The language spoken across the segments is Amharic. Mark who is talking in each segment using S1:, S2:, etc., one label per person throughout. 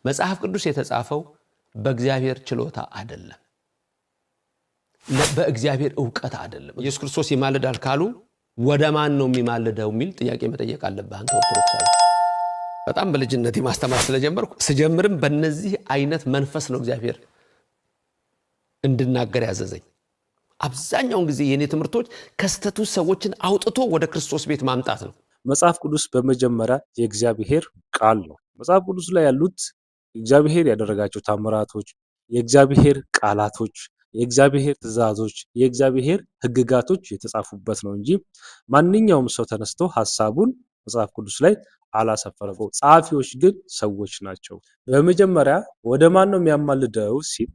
S1: መጽሐፍ ቅዱስ የተጻፈው በእግዚአብሔር ችሎታ አይደለም፣ በእግዚአብሔር ዕውቀት አይደለም። ኢየሱስ ክርስቶስ ይማልዳል ካሉ ወደ ማን ነው የሚማልደው የሚል ጥያቄ መጠየቅ አለብህ አንተ ኦርቶዶክሳዊ። በጣም በልጅነቴ ማስተማር ስለጀመርኩ ስጀምርም በእነዚህ አይነት መንፈስ ነው እግዚአብሔር እንድናገር ያዘዘኝ። አብዛኛውን ጊዜ የኔ ትምህርቶች ከስተቱ ሰዎችን አውጥቶ ወደ ክርስቶስ ቤት ማምጣት ነው።
S2: መጽሐፍ ቅዱስ በመጀመሪያ የእግዚአብሔር ቃል ነው። መጽሐፍ ቅዱስ ላይ ያሉት እግዚአብሔር ያደረጋቸው ታምራቶች፣ የእግዚአብሔር ቃላቶች፣ የእግዚአብሔር ትእዛዞች፣ የእግዚአብሔር ሕግጋቶች የተጻፉበት ነው እንጂ ማንኛውም ሰው ተነስቶ ሐሳቡን መጽሐፍ ቅዱስ ላይ አላሰፈረው። ጸሐፊዎች ግን ሰዎች ናቸው። በመጀመሪያ ወደ ማን ነው የሚያማልደው ሲል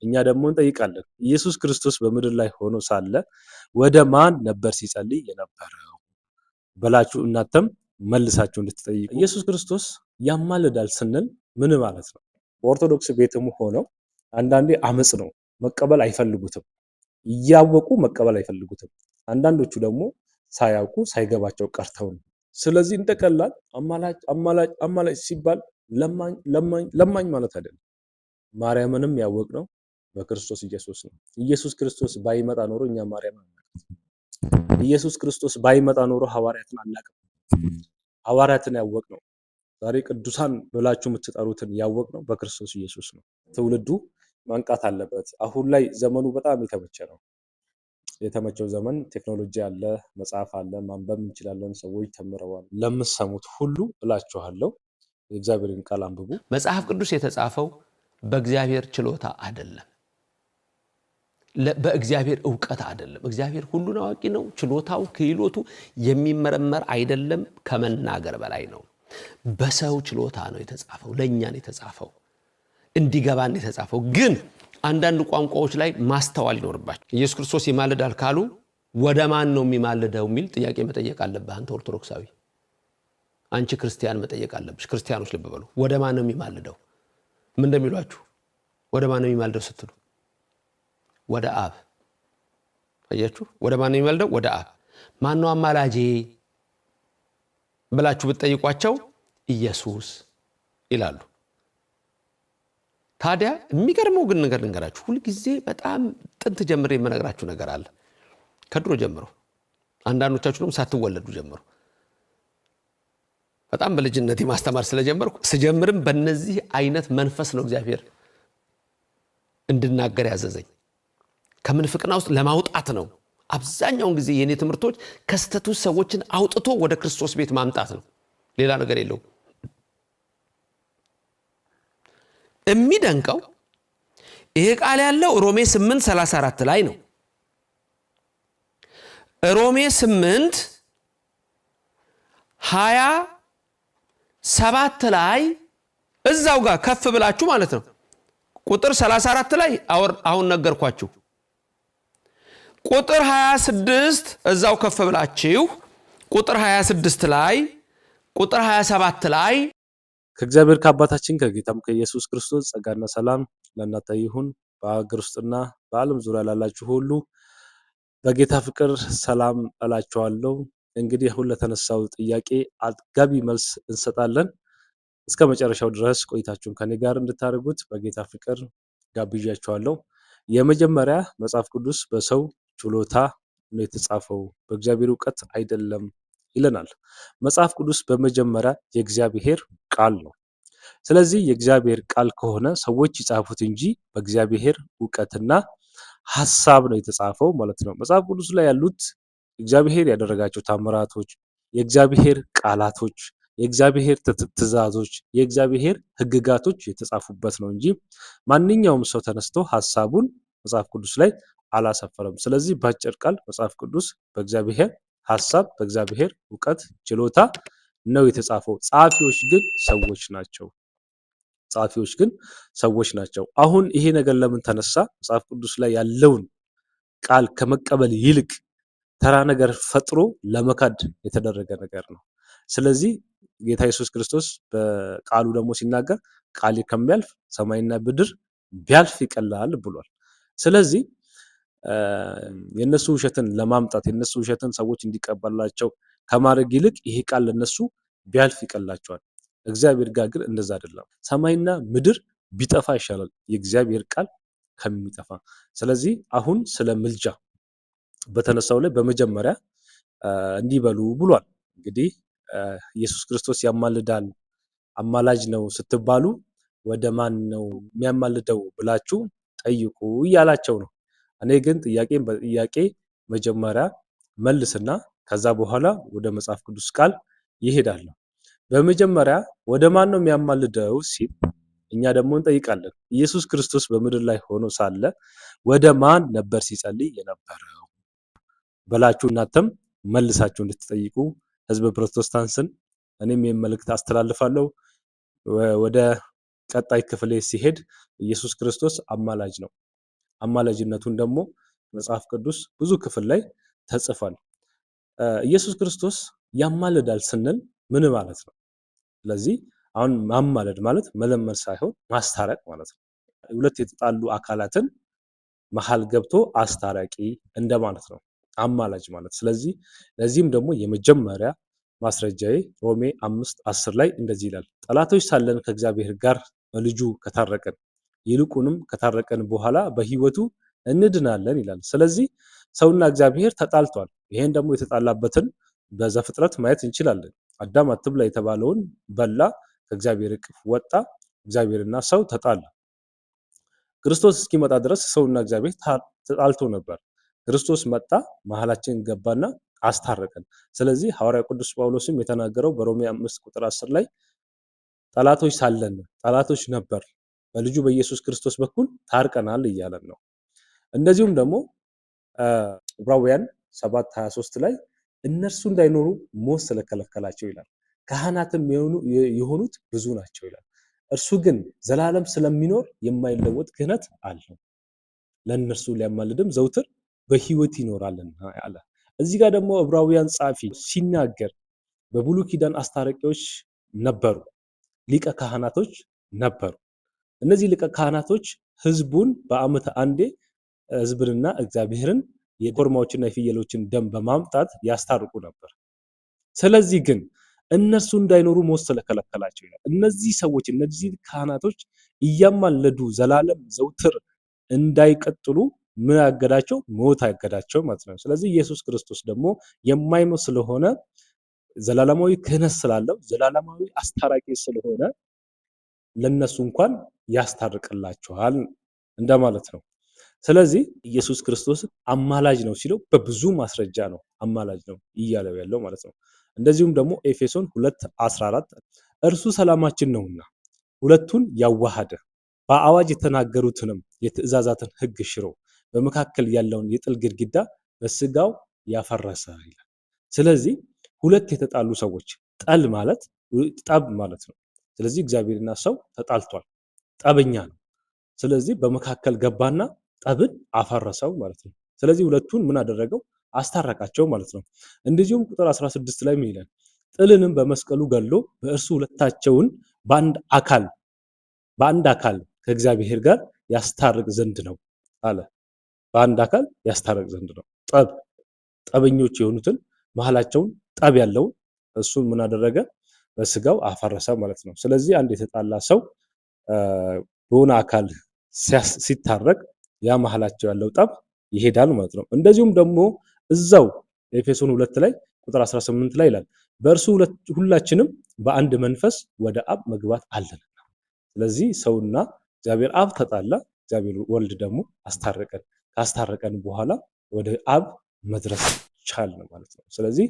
S2: እኛ ደግሞ እንጠይቃለን። ኢየሱስ ክርስቶስ በምድር ላይ ሆኖ ሳለ ወደ ማን ነበር ሲጸልይ የነበረው በላችሁ እናንተም መልሳችሁ እንድትጠይቁ። ኢየሱስ ክርስቶስ ያማልዳል ስንል ምን ማለት ነው? በኦርቶዶክስ ቤትም ሆነው አንዳንዴ አመጽ ነው፣ መቀበል አይፈልጉትም። እያወቁ መቀበል አይፈልጉትም። አንዳንዶቹ ደግሞ ሳያውቁ ሳይገባቸው ቀርተው ነው። ስለዚህ እንደቀላል አማላጭ ሲባል ለማኝ ማለት አይደለም። ማርያምንም ያወቅነው በክርስቶስ ኢየሱስ ነው። ኢየሱስ ክርስቶስ ባይመጣ ኖሮ እኛ ማርያምን አናውቅም። ኢየሱስ ክርስቶስ ባይመጣ ኖሮ ሐዋርያትን አናውቅም። ሐዋርያትን ያወቅነው ዛሬ ቅዱሳን ብላችሁ የምትጠሩትን ያወቅነው በክርስቶስ ኢየሱስ ነው። ትውልዱ ማንቃት አለበት። አሁን ላይ ዘመኑ በጣም የተመቸ ነው። የተመቸው ዘመን ቴክኖሎጂ አለ፣ መጽሐፍ አለ፣ ማንበብ እንችላለን፣ ሰዎች ተምረዋል። ለምትሰሙት ሁሉ እላችኋለሁ የእግዚአብሔርን ቃል አንብቡ።
S1: መጽሐፍ ቅዱስ የተጻፈው በእግዚአብሔር ችሎታ አይደለም፣ በእግዚአብሔር ዕውቀት አይደለም። እግዚአብሔር ሁሉን አዋቂ ነው። ችሎታው ክህሎቱ የሚመረመር አይደለም፣ ከመናገር በላይ ነው። በሰው ችሎታ ነው የተጻፈው፣ ለእኛ ነው የተጻፈው፣ እንዲገባን የተጻፈው። ግን አንዳንድ ቋንቋዎች ላይ ማስተዋል ይኖርባቸው። ኢየሱስ ክርስቶስ ይማልዳል ካሉ ወደ ማን ነው የሚማልደው የሚል ጥያቄ መጠየቅ አለብህ አንተ ኦርቶዶክሳዊ። አንቺ ክርስቲያን መጠየቅ አለብሽ። ክርስቲያኖች ልብ በሉ። ወደ ማን ነው የሚማልደው? ምን እንደሚሏችሁ ወደ ማን ነው የሚማልደው ስትሉ ወደ አብ። አያችሁ? ወደ ማን ነው የሚማልደው? ወደ አብ። ማን ነው አማላጄ ብላችሁ ብትጠይቋቸው ኢየሱስ ይላሉ። ታዲያ የሚገርመው ግን ነገር ልንገራችሁ። ሁሉ ጊዜ በጣም ጥንት ጀምሬ የምነግራችሁ ነገር አለ። ከድሮ ጀምሮ አንዳንዶቻችሁ ደግሞ ሳትወለዱ ጀምሮ በጣም በልጅነቴ ማስተማር ስለጀመርኩ ስጀምርም በእነዚህ አይነት መንፈስ ነው እግዚአብሔር እንድናገር ያዘዘኝ። ከምንፍቅና ውስጥ ለማውጣት ነው። አብዛኛውን ጊዜ የኔ ትምህርቶች ከስተቱ ሰዎችን አውጥቶ ወደ ክርስቶስ ቤት ማምጣት ነው። ሌላ ነገር የለውም። የሚደንቀው ይሄ ቃል ያለው ሮሜ 8:34 ላይ ነው። ሮሜ 8:27 ላይ እዛው ጋር ከፍ ብላችሁ ማለት ነው። ቁጥር 34 ላይ አሁን ነገርኳችሁ። ቁጥር 26 እዛው ከፍ ብላችሁ ቁጥር 26 ላይ ቁጥር 27 ላይ
S2: ከእግዚአብሔር ከአባታችን ከጌታም ከኢየሱስ ክርስቶስ ጸጋና ሰላም ለእናንተ ይሁን። በአገር ውስጥና በዓለም ዙሪያ ላላችሁ ሁሉ በጌታ ፍቅር ሰላም እላችኋለሁ። እንግዲህ አሁን ለተነሳው ጥያቄ አጥጋቢ መልስ እንሰጣለን። እስከ መጨረሻው ድረስ ቆይታችሁን ከኔ ጋር እንድታደርጉት በጌታ ፍቅር ጋብዣችኋለሁ። የመጀመሪያ መጽሐፍ ቅዱስ በሰው ችሎታ ነው የተጻፈው፣ በእግዚአብሔር ዕውቀት አይደለም ይለናል። መጽሐፍ ቅዱስ በመጀመሪያ የእግዚአብሔር ቃል ነው። ስለዚህ የእግዚአብሔር ቃል ከሆነ ሰዎች ይጻፉት እንጂ በእግዚአብሔር ዕውቀትና ሐሳብ ነው የተጻፈው ማለት ነው። መጽሐፍ ቅዱስ ላይ ያሉት እግዚአብሔር ያደረጋቸው ታምራቶች፣ የእግዚአብሔር ቃላቶች፣ የእግዚአብሔር ትእዛዞች፣ የእግዚአብሔር ሕግጋቶች የተጻፉበት ነው እንጂ ማንኛውም ሰው ተነስቶ ሐሳቡን መጽሐፍ ቅዱስ ላይ አላሰፈረም። ስለዚህ በአጭር ቃል መጽሐፍ ቅዱስ በእግዚአብሔር ሐሳብ፣ በእግዚአብሔር ዕውቀት ችሎታ ነው የተጻፈው። ጸሐፊዎች ግን ሰዎች ናቸው። ጸሐፊዎች ግን ሰዎች ናቸው። አሁን ይሄ ነገር ለምን ተነሳ? መጽሐፍ ቅዱስ ላይ ያለውን ቃል ከመቀበል ይልቅ ተራ ነገር ፈጥሮ ለመካድ የተደረገ ነገር ነው። ስለዚህ ጌታ ኢየሱስ ክርስቶስ በቃሉ ደግሞ ሲናገር ቃሌ ከሚያልፍ ሰማይና ምድር ቢያልፍ ይቀላል ብሏል። ስለዚህ የነሱ ውሸትን ለማምጣት የነሱ ውሸትን ሰዎች እንዲቀበላቸው ከማድረግ ይልቅ ይሄ ቃል ለነሱ ቢያልፍ ይቀላቸዋል። እግዚአብሔር ጋር ግን እንደዛ አይደለም። ሰማይና ምድር ቢጠፋ ይሻላል የእግዚአብሔር ቃል ከሚጠፋ። ስለዚህ አሁን ስለ ምልጃ በተነሳው ላይ በመጀመሪያ እንዲበሉ ብሏል። እንግዲህ ኢየሱስ ክርስቶስ ያማልዳል አማላጅ ነው ስትባሉ ወደ ማን ነው የሚያማልደው ብላችሁ ጠይቁ እያላቸው ነው። እኔ ግን ጥያቄን በጥያቄ መጀመሪያ መልስና ከዛ በኋላ ወደ መጽሐፍ ቅዱስ ቃል ይሄዳለሁ። በመጀመሪያ ወደ ማን ነው የሚያማልደው ሲል እኛ ደግሞ እንጠይቃለን። ኢየሱስ ክርስቶስ በምድር ላይ ሆኖ ሳለ ወደ ማን ነበር ሲጸልይ የነበረው በላችሁ እናንተም መልሳችሁ እንድትጠይቁ ህዝበ ፕሮቴስታንትን እኔም መልእክት አስተላልፋለሁ። ወደ ቀጣይ ክፍሌ ሲሄድ ኢየሱስ ክርስቶስ አማላጅ ነው። አማላጅነቱን ደግሞ መጽሐፍ ቅዱስ ብዙ ክፍል ላይ ተጽፏል። ኢየሱስ ክርስቶስ ያማልዳል ስንል ምን ማለት ነው? ስለዚህ አሁን ማማለድ ማለት መለመን ሳይሆን ማስታረቅ ማለት ነው። ሁለት የተጣሉ አካላትን መሃል ገብቶ አስታራቂ እንደማለት ነው አማላጅ ማለት። ስለዚህ ለዚህም ደግሞ የመጀመሪያ ማስረጃዬ ሮሜ 5:10 ላይ እንደዚህ ይላል፣ ጠላቶች ሳለን ከእግዚአብሔር ጋር በልጁ ከታረቀን ይልቁንም ከታረቀን በኋላ በሕይወቱ እንድናለን ይላል። ስለዚህ ሰውና እግዚአብሔር ተጣልቷል። ይሄን ደግሞ የተጣላበትን በዘፍጥረት ማየት እንችላለን። አዳም አትብላ የተባለውን በላ፣ ከእግዚአብሔር እቅፍ ወጣ፣ እግዚአብሔርና ሰው ተጣላ። ክርስቶስ እስኪመጣ ድረስ ሰውና እግዚአብሔር ተጣልቶ ነበር። ክርስቶስ መጣ፣ መሃላችን ገባና አስታረቀን። ስለዚህ ሐዋርያ ቅዱስ ጳውሎስም የተናገረው በሮሜ 5:10 ላይ ጠላቶች ሳለን ጠላቶች ነበር፣ በልጁ በኢየሱስ ክርስቶስ በኩል ታርቀናል እያለን ነው። እንደዚሁም ደግሞ ዕብራውያን 7:23 ላይ እነርሱ እንዳይኖሩ ሞት ስለከለከላቸው ይላል። ካህናትም የሆኑት ብዙ ናቸው ይላል። እርሱ ግን ዘላለም ስለሚኖር የማይለወጥ ክህነት አለው፣ ለእነርሱ ሊያማልድም ዘውትር በሕይወት ይኖራልና አለ። እዚህ ጋር ደግሞ ዕብራውያን ጻፊ ሲናገር በብሉይ ኪዳን አስታራቂዎች ነበሩ፣ ሊቀ ካህናቶች ነበሩ። እነዚህ ሊቀ ካህናቶች ህዝቡን በዓመት አንዴ ህዝብንና እግዚአብሔርን የኮርማዎችና የፍየሎችን ደም በማምጣት ያስታርቁ ነበር። ስለዚህ ግን እነርሱ እንዳይኖሩ ሞት ስለከለከላቸው ይላል። እነዚህ ሰዎች እነዚህ ካህናቶች እያማለዱ ዘላለም ዘውትር እንዳይቀጥሉ ምን ያገዳቸው? ሞት ያገዳቸው ማለት ነው። ስለዚህ ኢየሱስ ክርስቶስ ደግሞ የማይሞት ስለሆነ ዘላለማዊ ክህነት ስላለው ዘላለማዊ አስታራቂ ስለሆነ ለነሱ እንኳን ያስታርቅላቸዋል እንደማለት ነው። ስለዚህ ኢየሱስ ክርስቶስ አማላጅ ነው ሲለው በብዙ ማስረጃ ነው አማላጅ ነው እያለው ያለው ማለት ነው። እንደዚሁም ደግሞ ኤፌሶን 2:14 እርሱ ሰላማችን ነውና ሁለቱን ያዋሃደ በአዋጅ የተናገሩትንም የትእዛዛትን ሕግ ሽሮ በመካከል ያለውን የጥል ግድግዳ በስጋው ያፈረሰ ይላል። ስለዚህ ሁለት የተጣሉ ሰዎች ጠል ማለት ጠብ ማለት ነው። ስለዚህ እግዚአብሔርና ሰው ተጣልቷል፣ ጠበኛ ነው። ስለዚህ በመካከል ገባና ጠብን አፈረሰው ማለት ነው። ስለዚህ ሁለቱን ምን አደረገው? አስታረቃቸው ማለት ነው። እንደዚሁም ቁጥር 16 ላይ ምን ይላል? ጥልንም በመስቀሉ ገሎ በእርሱ ሁለታቸውን በአንድ አካል ከእግዚአብሔር ጋር ያስታርቅ ዘንድ ነው አለ። በአንድ አካል ያስታርቅ ዘንድ ነው። ጠበኞች የሆኑትን መሃላቸውን ጠብ ያለውን እሱን ምን አደረገ? በስጋው አፈረሰ ማለት ነው። ስለዚህ አንድ የተጣላ ሰው በሆነ አካል ሲታረቅ ያ መሃላቸው ያለው ጠብ ይሄዳል ማለት ነው። እንደዚሁም ደግሞ እዛው ኤፌሶን 2 ላይ ቁጥር 18 ላይ ይላል በእርሱ ሁላችንም በአንድ መንፈስ ወደ አብ መግባት አለንና። ስለዚህ ሰውና እግዚአብሔር አብ ተጣላ፣ እግዚአብሔር ወልድ ደግሞ አስታረቀን። ካስታረቀን በኋላ ወደ አብ መድረስ ቻልን ማለት ነው። ስለዚህ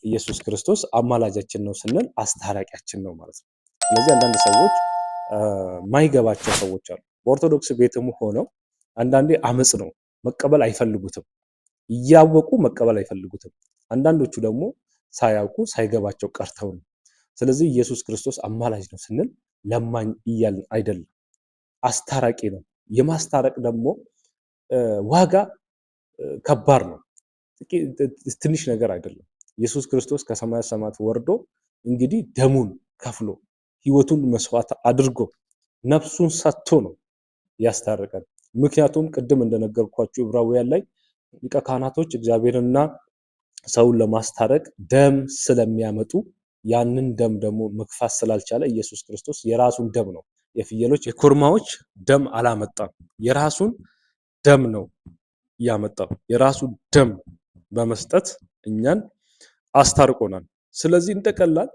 S2: ኢየሱስ ክርስቶስ አማላጃችን ነው ስንል አስታራቂያችን ነው ማለት ነው። ስለዚህ አንዳንድ ሰዎች ማይገባቸው ሰዎች አሉ። በኦርቶዶክስ ቤትም ሆነው አንዳንዴ አመጽ ነው መቀበል አይፈልጉትም፣ እያወቁ መቀበል አይፈልጉትም። አንዳንዶቹ ደግሞ ሳያውቁ ሳይገባቸው ቀርተው ነው። ስለዚህ ኢየሱስ ክርስቶስ አማላጅ ነው ስንል ለማኝ እያልን አይደለም፣ አስታራቂ ነው። የማስታረቅ ደግሞ ዋጋ ከባድ ነው፣ ትንሽ ነገር አይደለም። ኢየሱስ ክርስቶስ ከሰማያት ሰማያት ወርዶ እንግዲህ ደሙን ከፍሎ ሕይወቱን መስዋዕት አድርጎ ነፍሱን ሰጥቶ ነው ያስታረቀን። ምክንያቱም ቅድም እንደነገርኳችሁ ዕብራውያን ላይ ሊቀ ካህናቶች እግዚአብሔርና ሰውን ለማስታረቅ ደም ስለሚያመጡ ያንን ደም ደግሞ መክፋት ስላልቻለ ኢየሱስ ክርስቶስ የራሱን ደም ነው፣ የፍየሎች የኮርማዎች ደም አላመጣም። የራሱን ደም ነው ያመጣው። የራሱን ደም በመስጠት እኛን አስታርቆናል። ስለዚህ እንደቀላል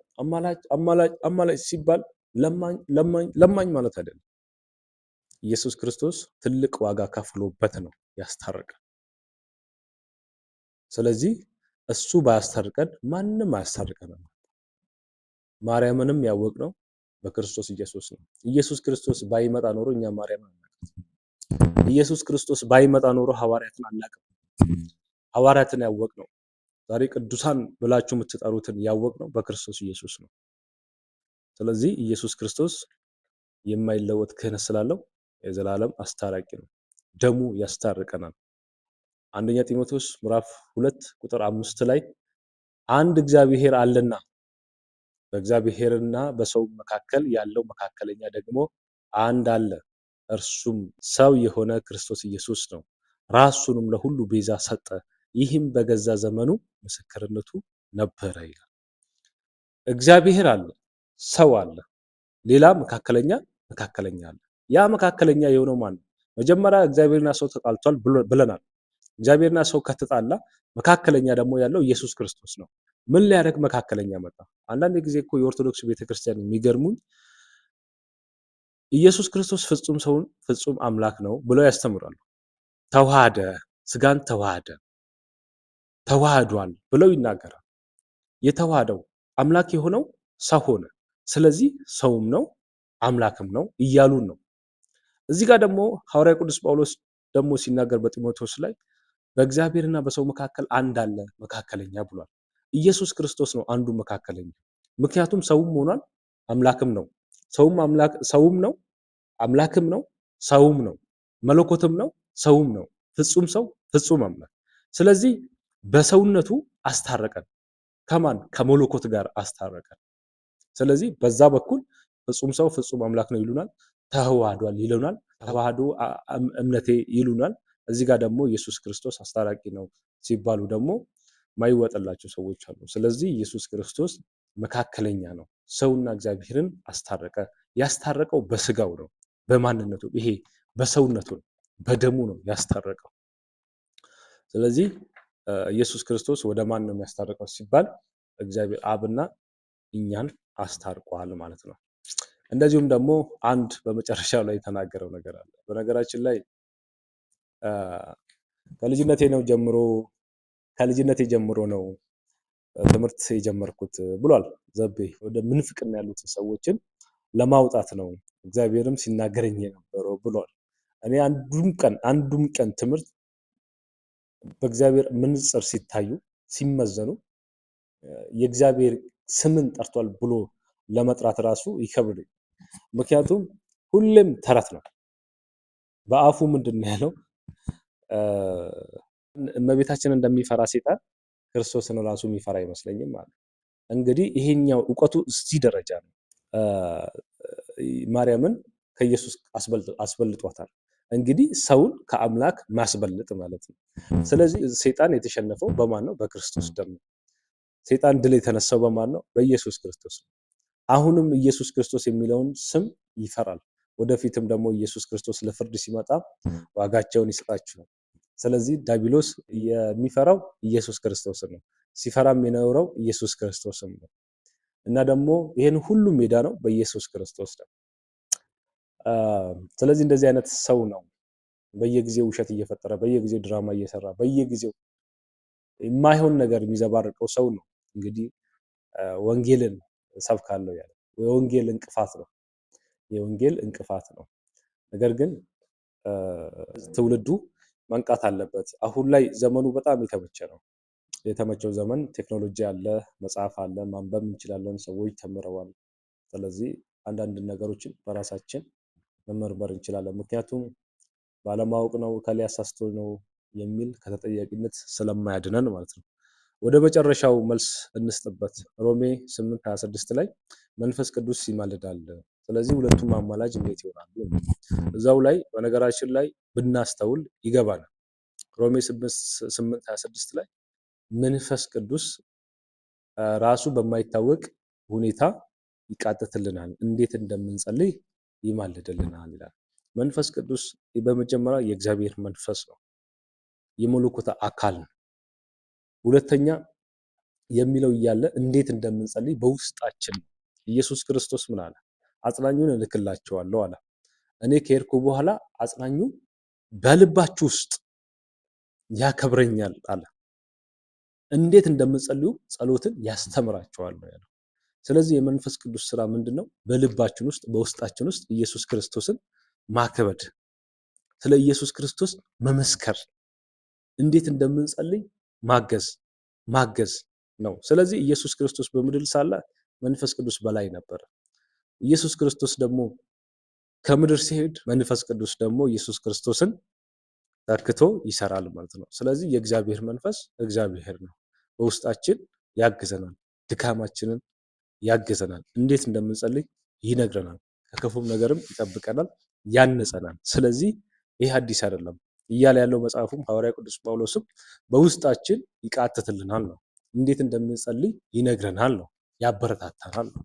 S2: አማላጭ ሲባል ለማኝ ማለት አይደለም። ኢየሱስ ክርስቶስ ትልቅ ዋጋ ከፍሎበት ነው ያስታረቀን። ስለዚህ እሱ ባያስታርቀን ማንም አያስታርቀንም። ማርያምንም ያወቅነው በክርስቶስ ኢየሱስ ነው። ኢየሱስ ክርስቶስ ባይመጣ ኖሮ እኛ ማርያምን አናውቅም። ኢየሱስ ክርስቶስ ባይመጣ ኖሮ ሐዋርያትን አናውቅም። ሐዋርያትን ያወቅነው ዛሬ ቅዱሳን ብላችሁ የምትጠሩትን ያወቅነው በክርስቶስ ኢየሱስ ነው። ስለዚህ ኢየሱስ ክርስቶስ የማይለወጥ ክህነት ስላለው የዘላለም አስታራቂ ነው። ደሙ ያስታርቀናል። አንደኛ ጢሞቴዎስ ምዕራፍ 2 ቁጥር 5 ላይ አንድ እግዚአብሔር አለና በእግዚአብሔርና በሰው መካከል ያለው መካከለኛ ደግሞ አንድ አለ፣ እርሱም ሰው የሆነ ክርስቶስ ኢየሱስ ነው። ራሱንም ለሁሉ ቤዛ ሰጠ፣ ይህም በገዛ ዘመኑ ምስክርነቱ ነበረ ይላል። እግዚአብሔር አለ፣ ሰው አለ፣ ሌላ መካከለኛ አለ። ያ መካከለኛ የሆነው ማን ነው? መጀመሪያ እግዚአብሔርና ሰው ተጣልቷል ብለናል። እግዚአብሔርና ሰው ከተጣላ መካከለኛ ደግሞ ያለው ኢየሱስ ክርስቶስ ነው። ምን ሊያደርግ መካከለኛ መጣ? አንዳንድ ጊዜ እኮ የኦርቶዶክስ ቤተክርስቲያን የሚገርሙኝ ኢየሱስ ክርስቶስ ፍጹም ሰውን ፍጹም አምላክ ነው ብለው ያስተምራሉ። ተዋሃደ፣ ስጋን ተዋህዷል ብለው ይናገራል። የተዋሃደው አምላክ የሆነው ሰው ሆነ፣ ስለዚህ ሰውም ነው አምላክም ነው እያሉን ነው። እዚህ ጋር ደግሞ ሐዋርያ ቅዱስ ጳውሎስ ደግሞ ሲናገር በጢሞቴዎስ ላይ በእግዚአብሔርና በሰው መካከል አንድ አለ መካከለኛ ብሏል። ኢየሱስ ክርስቶስ ነው አንዱ መካከለኛ። ምክንያቱም ሰውም ሆኗል አምላክም ነው። ሰውም ነው አምላክም ነው፣ ሰውም ነው፣ መለኮትም ነው፣ ሰውም ነው፣ ፍጹም ሰው ፍጹም አምላክ። ስለዚህ በሰውነቱ አስታረቀን። ከማን? ከመለኮት ጋር አስታረቀን። ስለዚህ በዛ በኩል ፍጹም ሰው ፍጹም አምላክ ነው ይሉናል። ተዋህዷል ይሉናል። ተዋህዶ እምነቴ ይሉናል። እዚህ ጋር ደግሞ ኢየሱስ ክርስቶስ አስታራቂ ነው ሲባሉ ደግሞ ማይወጣላቸው ሰዎች አሉ። ስለዚህ ኢየሱስ ክርስቶስ መካከለኛ ነው። ሰውና እግዚአብሔርን አስታረቀ። ያስታረቀው በስጋው ነው፣ በማንነቱ ይሄ በሰውነቱ ነው፣ በደሙ ነው ያስታረቀው። ስለዚህ ኢየሱስ ክርስቶስ ወደ ማን ነው የሚያስታርቀው ሲባል እግዚአብሔር አብና እኛን አስታርቋል ማለት ነው። እንደዚሁም ደግሞ አንድ በመጨረሻው ላይ የተናገረው ነገር አለ። በነገራችን ላይ ከልጅነቴ ጀምሮ ነው ትምህርት የጀመርኩት ብሏል ዘቤ። ወደ ምንፍቅና ያሉትን ሰዎችን ለማውጣት ነው እግዚአብሔርም ሲናገረኝ የነበረው ብሏል። እኔ አንዱም ቀን ትምህርት በእግዚአብሔር ምንጽር ሲታዩ ሲመዘኑ የእግዚአብሔር ስምን ጠርቷል ብሎ ለመጥራት ራሱ ይከብደኝ። ምክንያቱም ሁሌም ተረት ነው። በአፉ ምንድነው ያለው? እመቤታችንን እንደሚፈራ ሴጣን ክርስቶስን ራሱ የሚፈራ አይመስለኝም ማለት። እንግዲህ ይሄኛው ዕውቀቱ እዚህ ደረጃ ነው። ማርያምን ከኢየሱስ አስበልጧታል። እንግዲህ ሰውን ከአምላክ ማስበልጥ ማለት ነው። ስለዚህ ሰይጣን የተሸነፈው በማን ነው? በክርስቶስ ደም ነው። ሰይጣን ድል የተነሳው በማን ነው? በኢየሱስ ክርስቶስ ነው። አሁንም ኢየሱስ ክርስቶስ የሚለውን ስም ይፈራል። ወደፊትም ደግሞ ኢየሱስ ክርስቶስ ለፍርድ ሲመጣ ዋጋቸውን ይሰጣቸዋል። ስለዚህ ዲያብሎስ የሚፈራው ኢየሱስ ክርስቶስን ነው። ሲፈራም የኖረው ኢየሱስ ክርስቶስን ነው እና ደግሞ ይሄን ሁሉ ሜዳ ነው በኢየሱስ ክርስቶስ ነው። ስለዚህ እንደዚህ አይነት ሰው ነው በየጊዜው ውሸት እየፈጠረ በየጊዜው ድራማ እየሰራ በየጊዜው የማይሆን ነገር የሚዘባርቀው ሰው ነው። እንግዲህ ወንጌልን ሰብካለሁ ያለ የወንጌል እንቅፋት ነው። ነገር ግን ትውልዱ መንቃት አለበት። አሁን ላይ ዘመኑ በጣም የተመቸ ነው። የተመቸው ዘመን ቴክኖሎጂ አለ፣ መጽሐፍ አለ፣ ማንበብ እንችላለን፣ ሰዎች ተምረዋል። ስለዚህ አንዳንድ ነገሮችን በራሳችን መመርመር እንችላለን። ምክንያቱም ባለማወቅ ነው ከሊ አሳስቶ ነው የሚል ከተጠያቂነት ስለማያድነን ማለት ነው። ወደ መጨረሻው መልስ እንስጥበት። ሮሜ 8:26 ላይ መንፈስ ቅዱስ ይማልዳል። ስለዚህ ሁለቱም አማላጅ እንዴት ይሆናሉ? እዛው ላይ በነገራችን ላይ ብናስተውል ይገባናል። ሮሜ 8:26 ላይ መንፈስ ቅዱስ ራሱ በማይታወቅ ሁኔታ ይቃተትልናል፣ እንዴት እንደምንጸልይ ይማልድልናል ይላል። መንፈስ ቅዱስ በመጀመሪያ የእግዚአብሔር መንፈስ ነው፣ የመለኮት አካል ነው። ሁለተኛ የሚለው እያለ እንዴት እንደምንጸልይ በውስጣችን ነው። ኢየሱስ ክርስቶስ ምን አለ? አጽናኙን እልክላቸዋለሁ አለ። እኔ ከሄድኩ በኋላ አጽናኙ በልባችሁ ውስጥ ያከብረኛል አለ። እንዴት እንደምንጸልዩ ጸሎትን ያስተምራቸዋል ነው ያለው። ስለዚህ የመንፈስ ቅዱስ ስራ ምንድነው? በልባችን ውስጥ በውስጣችን ውስጥ ኢየሱስ ክርስቶስን ማክበድ፣ ስለ ኢየሱስ ክርስቶስ መመስከር፣ እንዴት እንደምንጸልይ ማገዝ ነው። ስለዚህ ኢየሱስ ክርስቶስ በምድር ሳለ መንፈስ ቅዱስ በላይ ነበር። ኢየሱስ ክርስቶስ ደግሞ ከምድር ሲሄድ መንፈስ ቅዱስ ደግሞ ኢየሱስ ክርስቶስን ተክቶ ይሰራል ማለት ነው። ስለዚህ የእግዚአብሔር መንፈስ እግዚአብሔር ነው፣ በውስጣችን ያግዘናል፣ ድካማችንን ያግዘናል፣ እንዴት እንደምንጸልይ ይነግረናል፣ ከክፉም ነገርም ይጠብቀናል፣ ያነጸናል። ስለዚህ ይህ አዲስ አይደለም እያለ ያለው መጽሐፉም ሐዋርያ ቅዱስ ጳውሎስም በውስጣችን ይቃተትልናል ነው፣ እንዴት እንደምንጸልይ ይነግረናል ነው፣ ያበረታታናል ነው።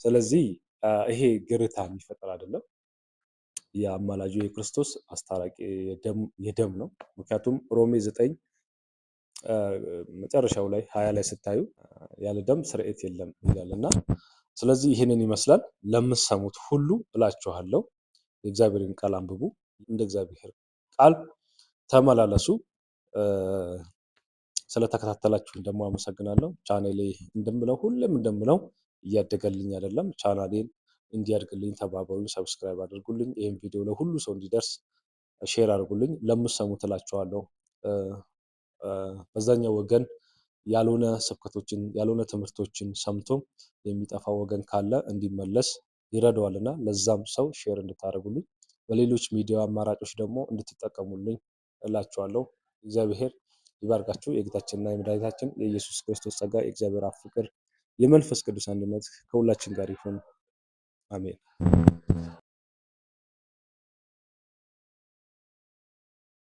S2: ስለዚህ ይሄ ግርታ የሚፈጠር አይደለም። የአማላጁ የክርስቶስ አስታራቂ የደም ነው። ምክንያቱም ሮሜ 9 መጨረሻው ላይ 20 ላይ ስታዩ ያለ ደም ስርየት የለም ይላልና፣ ስለዚህ ይህንን ይመስላል። ለምትሰሙት ሁሉ እላችኋለሁ የእግዚአብሔርን ቃል አንብቡ፣ እንደ እግዚአብሔር ቃል ተመላለሱ። ስለተከታተላችሁን ደግሞ አመሰግናለሁ። ቻናሌ ሁሌም እንደምለው እያደገልኝ አይደለም። ቻናሌን እንዲያድግልኝ ተባበሩኝ፣ ሰብስክራይብ አድርጉልኝ። ይህን ቪዲዮ ለሁሉ ሰው እንዲደርስ ሼር አድርጉልኝ። ለምትሰሙት እላችኋለሁ በዛኛው ወገን ያልሆነ ስብከቶችን ያልሆነ ትምህርቶችን ሰምቶ የሚጠፋ ወገን ካለ እንዲመለስ ይረዳዋልና ለዛም ሰው ሼር እንድታደርጉልኝ፣ በሌሎች ሚዲያ አማራጮች ደግሞ እንድትጠቀሙልኝ እላችኋለሁ። እግዚአብሔር ይባርካችሁ። የጌታችንና የመድኃኒታችን የኢየሱስ ክርስቶስ ጸጋ፣ የእግዚአብሔር አብ ፍቅር፣ የመንፈስ ቅዱስ አንድነት ከሁላችን ጋር ይሁን። አሜን።